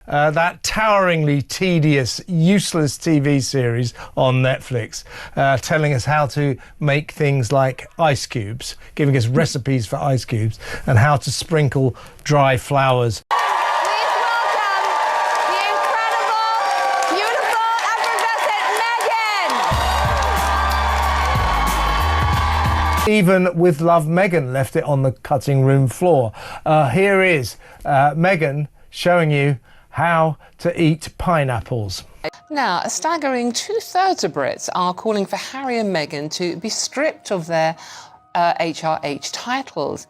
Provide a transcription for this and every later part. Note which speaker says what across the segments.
Speaker 1: That toweringly tedious, useless TV series on Netflix, telling us how to make things like ice cubes, giving us recipes for ice cubes, and how to sprinkle dry flowers.
Speaker 2: Please welcome the incredible, beautiful, effervescent Meghan!
Speaker 1: Even with love, Meghan left it on the cutting room floor. Here is Meghan showing you how to eat pineapples.
Speaker 3: Now, a staggering 2/3 of Brits are calling for Harry and Meghan to be stripped of their HRH titles.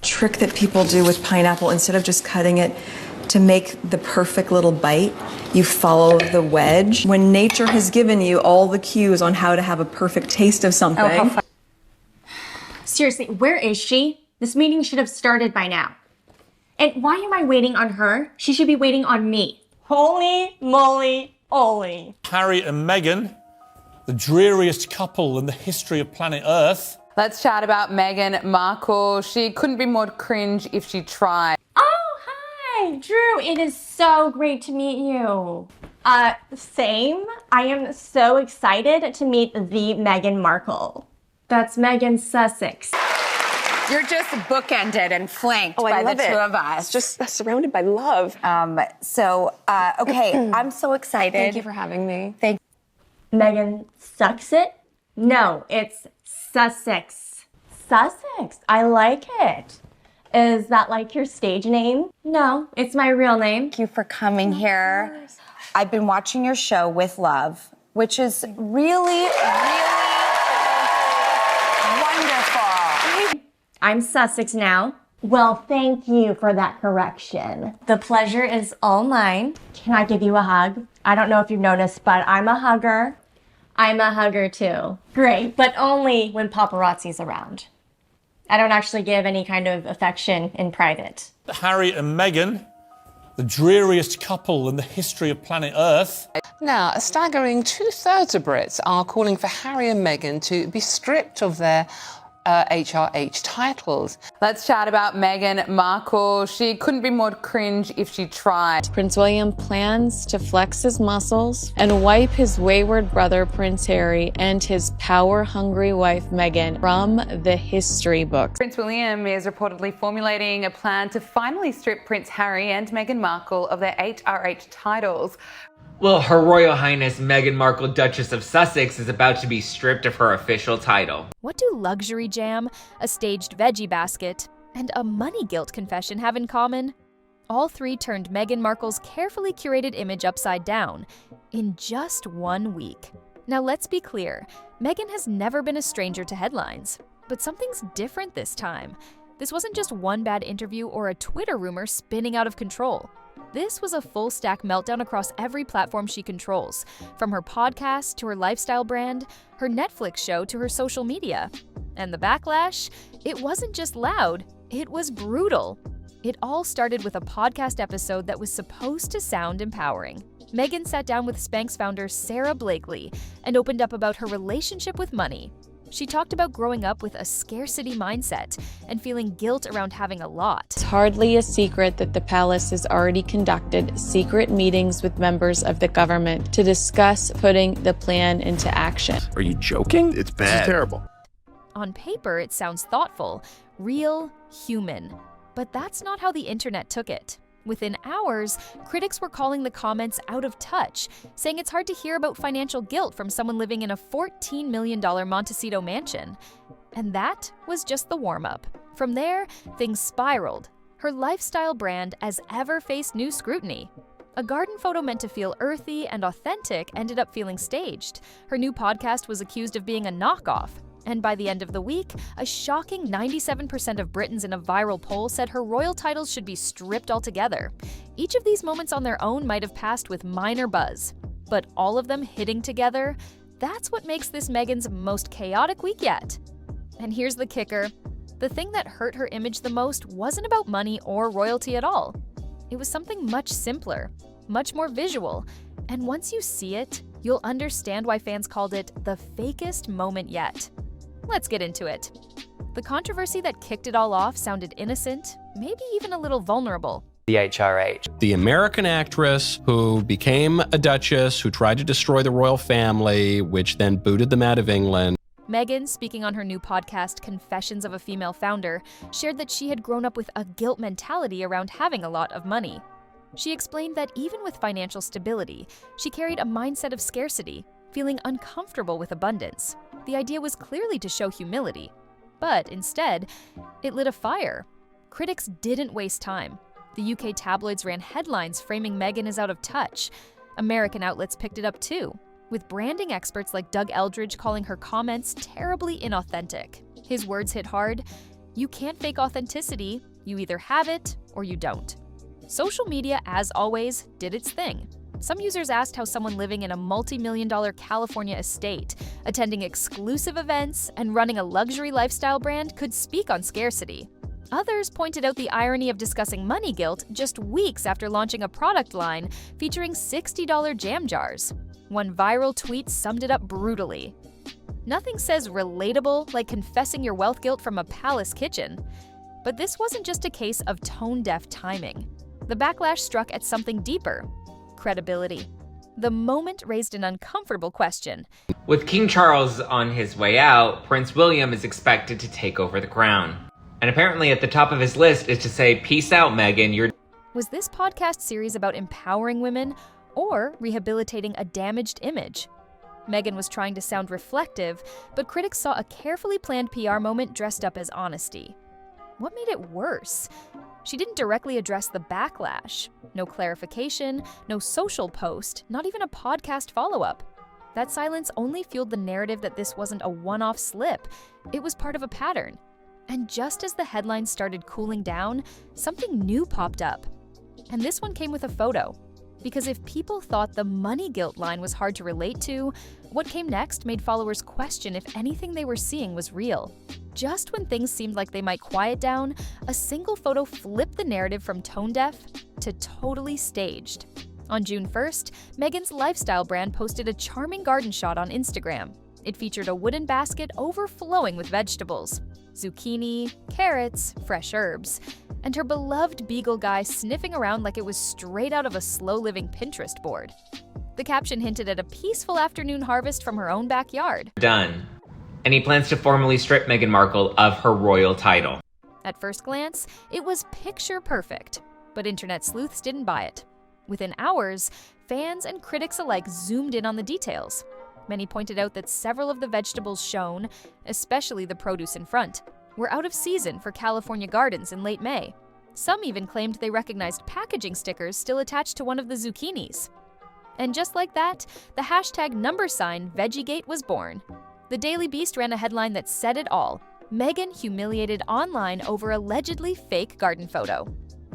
Speaker 4: Trick that people do with pineapple, instead of just cutting it to make the perfect little bite, you follow the wedge. When nature has given you all the cues on how to have a perfect taste of something.
Speaker 5: Seriously, where is she? This meeting should have started by now. And why am I waiting on her? She should be waiting on me. Holy moly, Ollie.
Speaker 6: Harry and Meghan, the dreariest couple in the history of planet Earth.
Speaker 3: Let's chat about Meghan Markle. She couldn't be more cringe if she tried.
Speaker 5: Oh, hi, Drew. It is so great to meet you. Same. I am so excited to meet the Meghan Markle. That's Meghan Sussex.
Speaker 2: You're just bookended and flanked by the two of us.
Speaker 7: Just surrounded by love.
Speaker 2: Okay, I'm so excited.
Speaker 7: Thank you for having me.
Speaker 2: Thank
Speaker 5: Meghan sucks it? No, it's Sussex. Sussex. I like it. Is that like your stage name? No, it's my real name.
Speaker 2: you for coming here. I've been watching your show with love, which is really, really wonderful.
Speaker 5: I'm Sussex now. Well, thank you for that correction. The pleasure is all mine. Can I give you a hug? I don't know if you've noticed, but I'm a hugger. I'm a hugger too. Great, but only when paparazzi's around. I don't actually give any kind of affection in private.
Speaker 6: Harry and Meghan, the dreariest couple in the history of planet Earth.
Speaker 3: Now, a staggering 2/3 of Brits are calling for Harry and Meghan to be stripped of their HRH titles. Let's chat about Meghan Markle. She couldn't be more cringe if she tried.
Speaker 8: Prince William plans to flex his muscles and wipe his wayward brother Prince Harry and his power-hungry wife Meghan from the history books.
Speaker 9: Prince William is reportedly formulating a plan to finally strip Prince Harry and Meghan Markle of their HRH titles.
Speaker 10: Well, Her Royal Highness Meghan Markle, Duchess of Sussex, is about to be stripped of her official title.
Speaker 11: What do luxury jam, a staged veggie basket, and a money guilt confession have in common? All three turned Meghan Markle's carefully curated image upside down in just 1 week. Now let's be clear, Meghan has never been a stranger to headlines, but something's different this time. This wasn't just one bad interview or a Twitter rumor spinning out of control. This was a full-stack meltdown across every platform she controls, from her podcast to her lifestyle brand, her Netflix show to her social media. And the backlash? It wasn't just loud, it was brutal. It all started with a podcast episode that was supposed to sound empowering. Meghan sat down with Spanx founder Sara Blakely and opened up about her relationship with money. She talked about growing up with a scarcity mindset and feeling guilt around having a lot.
Speaker 8: It's hardly a secret that the palace has already conducted secret meetings with members of the government to discuss putting the plan into action.
Speaker 12: Are you joking? It's bad. This is terrible.
Speaker 11: On paper, it sounds thoughtful, real, human. But that's not how the internet took it. Within hours, critics were calling the comments out of touch, saying it's hard to hear about financial guilt from someone living in a $14 million Montecito mansion. And that was just the warm-up. From there, things spiraled. Her lifestyle brand as ever faced new scrutiny. A garden photo meant to feel earthy and authentic ended up feeling staged. Her new podcast was accused of being a knockoff. And by the end of the week, a shocking 97% of Britons in a viral poll said her royal titles should be stripped altogether. Each of these moments on their own might have passed with minor buzz, but all of them hitting together, that's what makes this Meghan's most chaotic week yet. And here's the kicker. The thing that hurt her image the most wasn't about money or royalty at all. It was something much simpler, much more visual, and once you see it, you'll understand why fans called it the fakest moment yet. Let's get into it. The controversy that kicked it all off sounded innocent, maybe even a little vulnerable.
Speaker 13: the HRH.
Speaker 14: The American actress who became a duchess, who tried to destroy the royal family, which then booted them out of England.
Speaker 11: Meghan, speaking on her new podcast, Confessions of a Female Founder, shared that she had grown up with a guilt mentality around having a lot of money. She explained that even with financial stability, she carried a mindset of scarcity, feeling uncomfortable with abundance. The idea was clearly to show humility, but instead, it lit a fire. Critics didn't waste time. The UK tabloids ran headlines framing Meghan as out of touch. American outlets picked it up too, with branding experts like Doug Eldridge calling her comments terribly inauthentic. His words hit hard: "You can't fake authenticity, you either have it or you don't." Social media, as always, did its thing. Some users asked how someone living in a multi-million-dollar California estate, attending exclusive events, and running a luxury lifestyle brand could speak on scarcity. Others pointed out the irony of discussing money guilt just weeks after launching a product line featuring $60 jam jars. One viral tweet summed it up brutally. Nothing says relatable like confessing your wealth guilt from a palace kitchen. But this wasn't just a case of tone-deaf timing. The backlash struck at something deeper: credibility. The moment raised an uncomfortable question.
Speaker 10: With King Charles on his way out, Prince William is expected to take over the crown. And apparently at the top of his list is to say, "Peace out, Meghan, you're..."
Speaker 11: Was this podcast series about empowering women or rehabilitating a damaged image? Meghan was trying to sound reflective, but critics saw a carefully planned PR moment dressed up as honesty. What made it worse? She didn't directly address the backlash. No clarification, no social post, not even a podcast follow-up. That silence only fueled the narrative that this wasn't a one-off slip. It was part of a pattern. And just as the headlines started cooling down, something new popped up. And this one came with a photo. Because if people thought the money guilt line was hard to relate to, what came next made followers question if anything they were seeing was real. Just when things seemed like they might quiet down, a single photo flipped the narrative from tone-deaf to totally staged. On June 1st, Meghan's lifestyle brand posted a charming garden shot on Instagram. It featured a wooden basket overflowing with vegetables: zucchini, carrots, fresh herbs, and her beloved beagle guy sniffing around like it was straight out of a slow-living Pinterest board. The caption hinted at a peaceful afternoon harvest from her own backyard.
Speaker 10: Done. And he plans to formally strip Meghan Markle of her royal title.
Speaker 11: At first glance, it was picture perfect, but internet sleuths didn't buy it. Within hours, fans and critics alike zoomed in on the details. Many pointed out that several of the vegetables shown, especially the produce in front, were out of season for California gardens in late May. Some even claimed they recognized packaging stickers still attached to one of the zucchinis. And just like that, the hashtag #VeggieGate was born. The Daily Beast ran a headline that said it all: Meghan humiliated online over allegedly fake garden photo.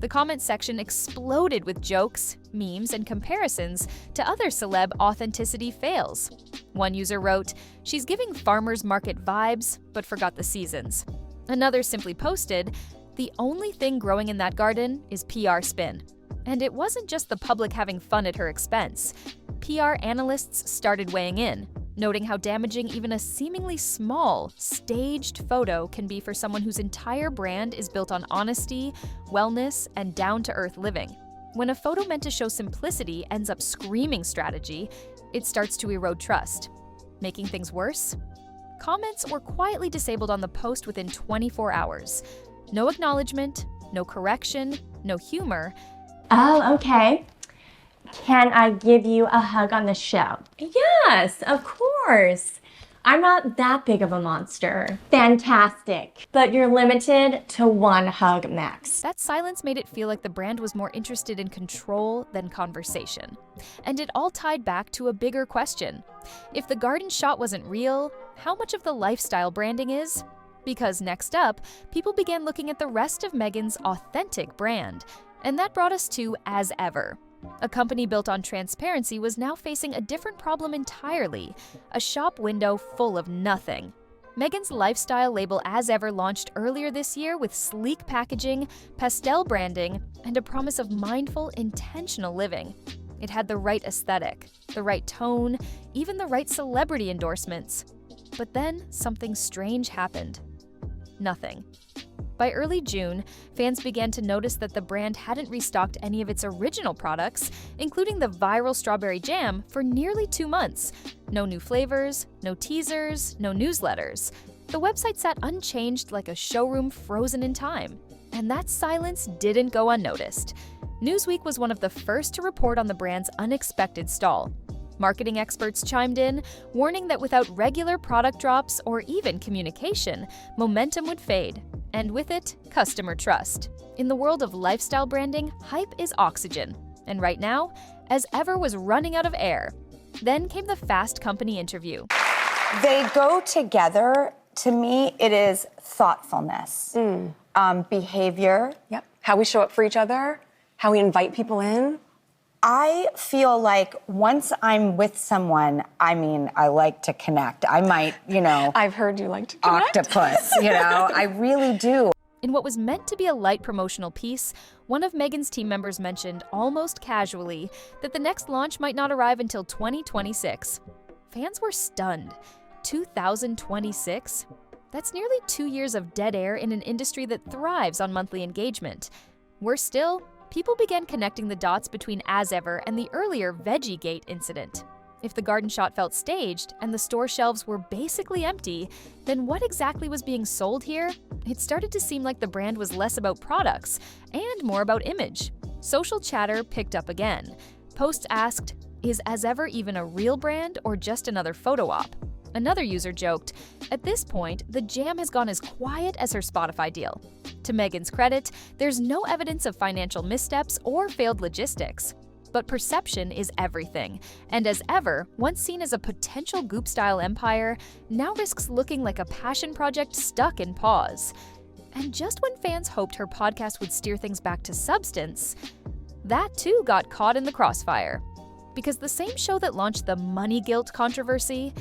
Speaker 11: The comment section exploded with jokes, memes, and comparisons to other celeb authenticity fails. One user wrote, "She's giving farmers market vibes, but forgot the seasons." Another simply posted, "The only thing growing in that garden is PR spin." And it wasn't just the public having fun at her expense. PR analysts started weighing in, noting how damaging even a seemingly small, staged photo can be for someone whose entire brand is built on honesty, wellness, and down-to-earth living. When a photo meant to show simplicity ends up screaming strategy, it starts to erode trust. Making things worse? Comments were quietly disabled on the post within 24 hours. No acknowledgement, no correction, no humor.
Speaker 5: Oh, okay. Can I give you a hug on the show? Yes, of course. I'm not that big of a monster. Fantastic. But you're limited to one hug max.
Speaker 11: That silence made it feel like the brand was more interested in control than conversation. And it all tied back to a bigger question. If the garden shot wasn't real, how much of the lifestyle branding is? Because next up, people began looking at the rest of Meghan's authentic brand. And that brought us to As Ever. A company built on transparency was now facing a different problem entirely: a shop window full of nothing. Meghan's lifestyle label As Ever launched earlier this year with sleek packaging, pastel branding, and a promise of mindful, intentional living. It had the right aesthetic, the right tone, even the right celebrity endorsements. But then something strange happened. Nothing. By early June, fans began to notice that the brand hadn't restocked any of its original products, including the viral strawberry jam, for nearly 2 months. No new flavors, no teasers, no newsletters. The website sat unchanged like a showroom frozen in time. And that silence didn't go unnoticed. Newsweek was one of the first to report on the brand's unexpected stall. Marketing experts chimed in, warning that without regular product drops or even communication, momentum would fade. And with it, customer trust. In the world of lifestyle branding, hype is oxygen. And right now, As Ever was running out of air. Then came the Fast Company interview.
Speaker 2: They go together. To me, it is thoughtfulness, behavior.
Speaker 7: Yep. How we show up for each other, how we invite people in.
Speaker 2: I feel like once I'm with someone, I mean, I like to connect. I might,
Speaker 7: I've heard you like to connect.
Speaker 2: Octopus, I really do.
Speaker 11: In what was meant to be a light promotional piece, one of Meghan's team members mentioned, almost casually, that the next launch might not arrive until 2026. Fans were stunned. 2026? That's nearly 2 years of dead air in an industry that thrives on monthly engagement. Worse still, people began connecting the dots between As Ever and the earlier VeggieGate incident. If the garden shot felt staged and the store shelves were basically empty, then what exactly was being sold here? It started to seem like the brand was less about products and more about image. Social chatter picked up again. Posts asked, "Is As Ever even a real brand or just another photo op?" Another user joked, "At this point, the jam has gone as quiet as her Spotify deal." To Meghan's credit, there's no evidence of financial missteps or failed logistics. But perception is everything, and As Ever, once seen as a potential Goop-style empire, now risks looking like a passion project stuck in pause. And just when fans hoped her podcast would steer things back to substance, that too got caught in the crossfire. Because the same show that launched the money guilt controversy,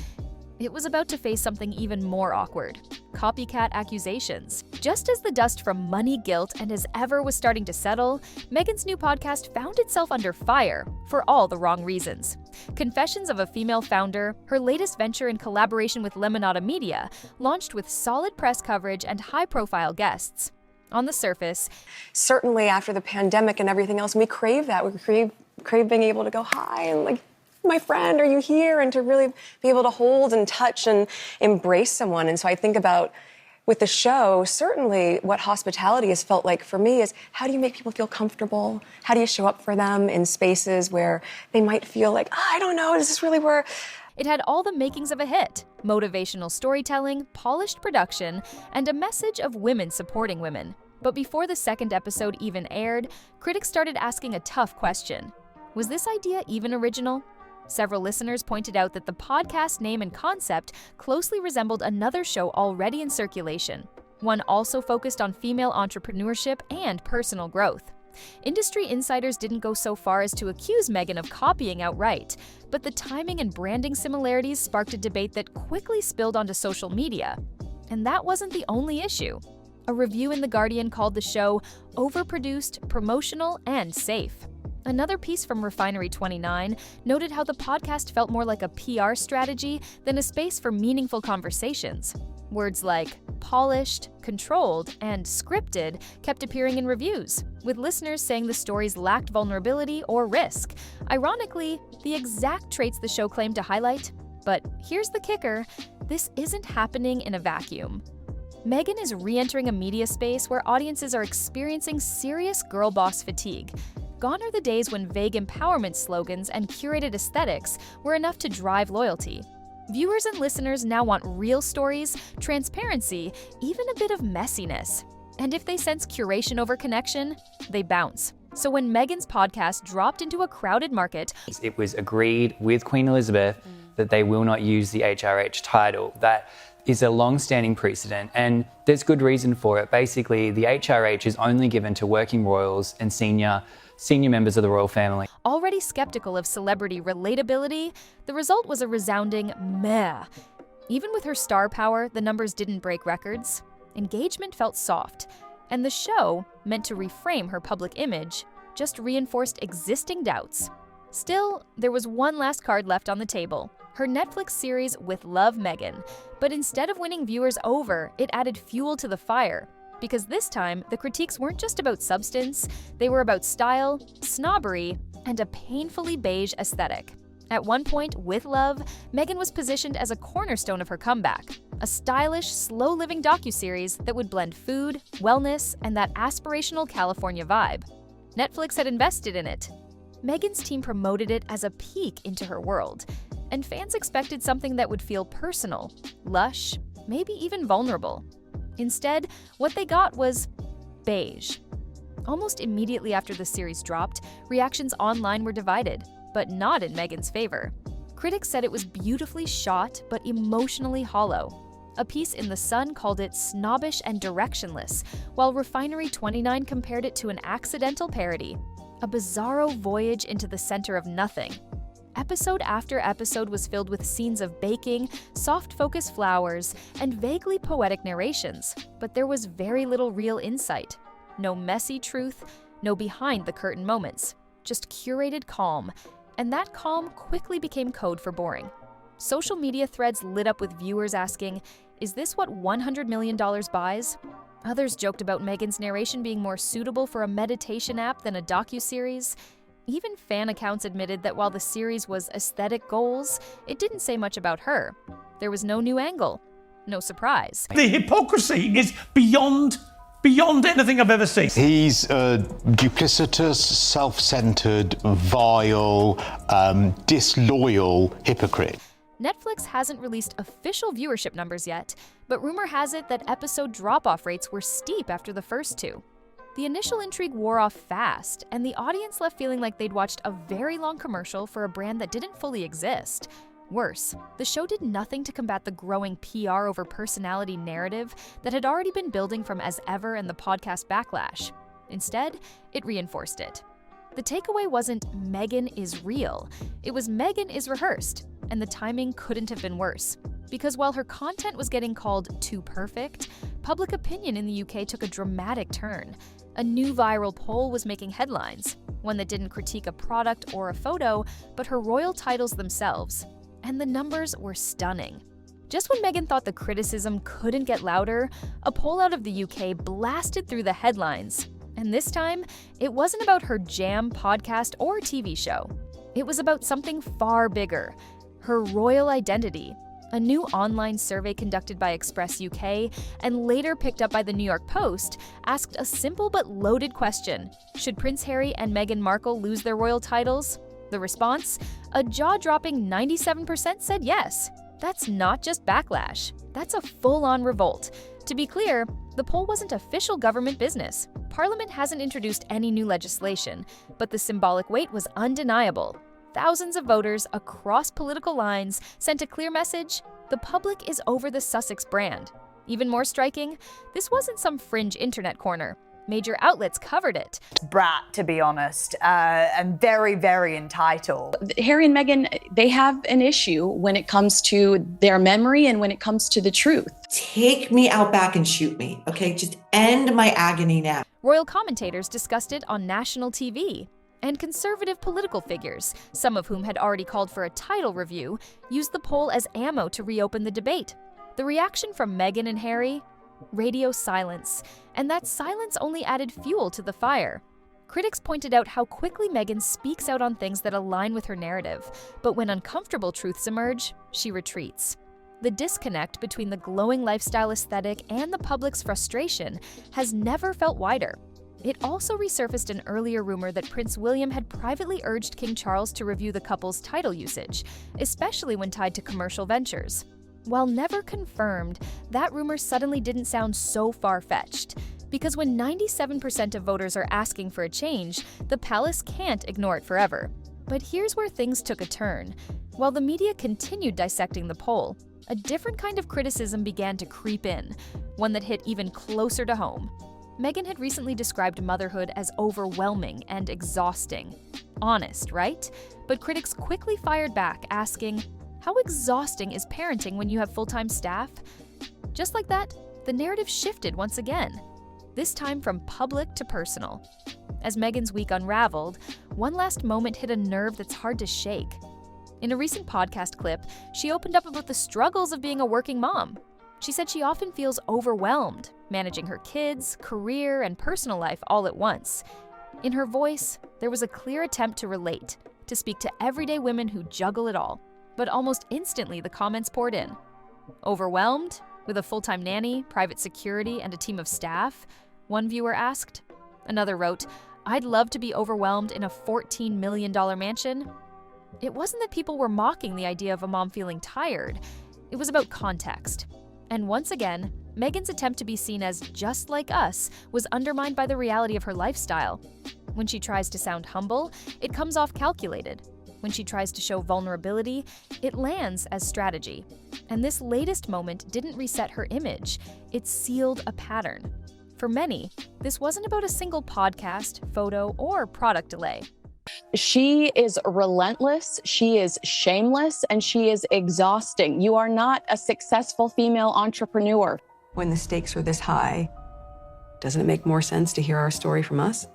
Speaker 11: it was about to face something even more awkward: copycat accusations. Just as the dust from money guilt and As Ever was starting to settle, Meghan's new podcast found itself under fire for all the wrong reasons. Confessions of a Female Founder, her latest venture in collaboration with Lemonada Media, launched with solid press coverage and high-profile guests. On the surface,
Speaker 7: certainly after the pandemic and everything else, we crave that. We crave being able to go, "Hi," and like, "My friend, are you here?" And to really be able to hold and touch and embrace someone. And so I think about, with the show, certainly what hospitality has felt like for me is, how do you make people feel comfortable? How do you show up for them in spaces where they might feel like, I don't know, is this really where...
Speaker 11: It had all the makings of a hit: motivational storytelling, polished production, and a message of women supporting women. But before the second episode even aired, critics started asking a tough question. Was this idea even original? Several listeners pointed out that the podcast name and concept closely resembled another show already in circulation, one also focused on female entrepreneurship and personal growth. Industry insiders didn't go so far as to accuse Meghan of copying outright, but the timing and branding similarities sparked a debate that quickly spilled onto social media. And that wasn't the only issue. A review in The Guardian called the show overproduced, promotional, and safe. Another piece from Refinery29 noted how the podcast felt more like a PR strategy than a space for meaningful conversations. Words like polished, controlled, and scripted kept appearing in reviews, with listeners saying the stories lacked vulnerability or risk. Ironically, the exact traits the show claimed to highlight. But here's the kicker: this isn't happening in a vacuum. Meghan is re-entering a media space where audiences are experiencing serious girl boss fatigue. Gone are the days when vague empowerment slogans and curated aesthetics were enough to drive loyalty. Viewers and listeners now want real stories, transparency, even a bit of messiness. And if they sense curation over connection, they bounce. So when Meghan's podcast dropped into a crowded market,
Speaker 13: it was agreed with Queen Elizabeth that they will not use the HRH title. That is a long-standing precedent, and there's good reason for it. Basically, the HRH is only given to working royals and senior members of the royal family.
Speaker 11: Already skeptical of celebrity relatability, the result was a resounding meh. Even with her star power, the numbers didn't break records. Engagement felt soft, and the show, meant to reframe her public image, just reinforced existing doubts. Still, there was one last card left on the table: her Netflix series With Love, Meghan. But instead of winning viewers over, it added fuel to the fire. Because this time, the critiques weren't just about substance, they were about style, snobbery, and a painfully beige aesthetic. At one point, with Love, Meghan was positioned as a cornerstone of her comeback, a stylish, slow-living docuseries that would blend food, wellness, and that aspirational California vibe. Netflix had invested in it. Meghan's team promoted it as a peek into her world, and fans expected something that would feel personal, lush, maybe even vulnerable. Instead, what they got was beige. Almost immediately after the series dropped, reactions online were divided, but not in Meghan's favor. Critics said it was beautifully shot, but emotionally hollow. A piece in The Sun called it snobbish and directionless, while Refinery29 compared it to an accidental parody, a bizarro voyage into the center of nothing. Episode after episode was filled with scenes of baking, soft-focus flowers, and vaguely poetic narrations, but there was very little real insight. No messy truth, no behind-the-curtain moments, just curated calm, and that calm quickly became code for boring. Social media threads lit up with viewers asking, "Is this what $100 million buys?" Others joked about Meghan's narration being more suitable for a meditation app than a docuseries. Even fan accounts admitted that while the series was aesthetic goals, it didn't say much about her. There was no new angle. No surprise.
Speaker 6: The hypocrisy is beyond anything I've ever seen.
Speaker 15: He's a duplicitous, self-centered, vile, disloyal hypocrite.
Speaker 11: Netflix hasn't released official viewership numbers yet, but rumor has it that episode drop-off rates were steep after the first two. The initial intrigue wore off fast, and the audience left feeling like they'd watched a very long commercial for a brand that didn't fully exist. Worse, the show did nothing to combat the growing PR over personality narrative that had already been building from As Ever and the podcast Backlash. Instead, it reinforced it. The takeaway wasn't Meghan is real, it was Meghan is rehearsed, and the timing couldn't have been worse. Because while her content was getting called too perfect, public opinion in the UK took a dramatic turn. A new viral poll was making headlines, one that didn't critique a product or a photo, but her royal titles themselves. And the numbers were stunning. Just when Meghan thought the criticism couldn't get louder, a poll out of the UK blasted through the headlines. And this time, it wasn't about her Jam podcast or TV show. It was about something far bigger, her royal identity. A new online survey conducted by Express UK and later picked up by the New York Post asked a simple but loaded question: should Prince Harry and Meghan Markle lose their royal titles? The response? A jaw-dropping 97% said yes. That's not just backlash. That's a full-on revolt. To be clear, the poll wasn't official government business. Parliament hasn't introduced any new legislation, but the symbolic weight was undeniable. Thousands of voters across political lines sent a clear message: the public is over the Sussex brand. Even more striking, this wasn't some fringe internet corner. Major outlets covered it.
Speaker 16: Brat, to be honest, and very, very entitled.
Speaker 17: Harry and Meghan, they have an issue when it comes to their memory and when it comes to the truth.
Speaker 18: Take me out back and shoot me, okay? Just end my agony now.
Speaker 11: Royal commentators discussed it on national TV. And conservative political figures, some of whom had already called for a title review, used the poll as ammo to reopen the debate. The reaction from Meghan and Harry? Radio silence. And that silence only added fuel to the fire. Critics pointed out how quickly Meghan speaks out on things that align with her narrative, but when uncomfortable truths emerge, she retreats. The disconnect between the glowing lifestyle aesthetic and the public's frustration has never felt wider. It also resurfaced an earlier rumor that Prince William had privately urged King Charles to review the couple's title usage, especially when tied to commercial ventures. While never confirmed, that rumor suddenly didn't sound so far-fetched, because when 97% of voters are asking for a change, the palace can't ignore it forever. But here's where things took a turn. While the media continued dissecting the poll, a different kind of criticism began to creep in, one that hit even closer to home. Meghan had recently described motherhood as overwhelming and exhausting. Honest, right? But critics quickly fired back, asking, how exhausting is parenting when you have full-time staff? Just like that, the narrative shifted once again, this time from public to personal. As Meghan's week unraveled, one last moment hit a nerve that's hard to shake. In a recent podcast clip, she opened up about the struggles of being a working mom. She said she often feels overwhelmed, managing her kids, career, and personal life all at once. In her voice, there was a clear attempt to relate, to speak to everyday women who juggle it all. But almost instantly, the comments poured in. Overwhelmed? With a full-time nanny, private security, and a team of staff? One viewer asked. Another wrote, "I'd love to be overwhelmed in a $14 million mansion." It wasn't that people were mocking the idea of a mom feeling tired. It was about context. And once again, Meghan's attempt to be seen as just like us was undermined by the reality of her lifestyle. When she tries to sound humble, it comes off calculated. When she tries to show vulnerability, it lands as strategy. And this latest moment didn't reset her image, it sealed a pattern. For many, this wasn't about a single podcast, photo, or product delay.
Speaker 17: She is relentless, she is shameless, and she is exhausting. You are not a successful female entrepreneur.
Speaker 7: When the stakes are this high, doesn't it make more sense to hear our story from us?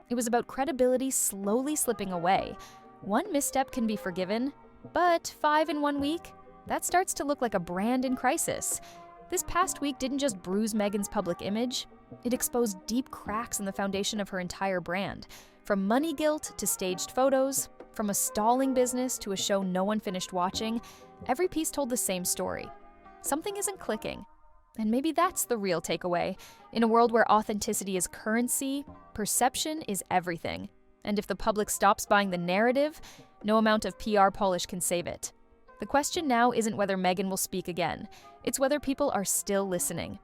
Speaker 11: It was about credibility slowly slipping away. One misstep can be forgiven, but 5 in 1 week? That starts to look like a brand in crisis. This past week didn't just bruise Meghan's public image, it exposed deep cracks in the foundation of her entire brand. From money guilt to staged photos, from a stalling business to a show no one finished watching, every piece told the same story. Something isn't clicking. And maybe that's the real takeaway. In a world where authenticity is currency, perception is everything. And if the public stops buying the narrative, no amount of PR polish can save it. The question now isn't whether Meghan will speak again. It's whether people are still listening.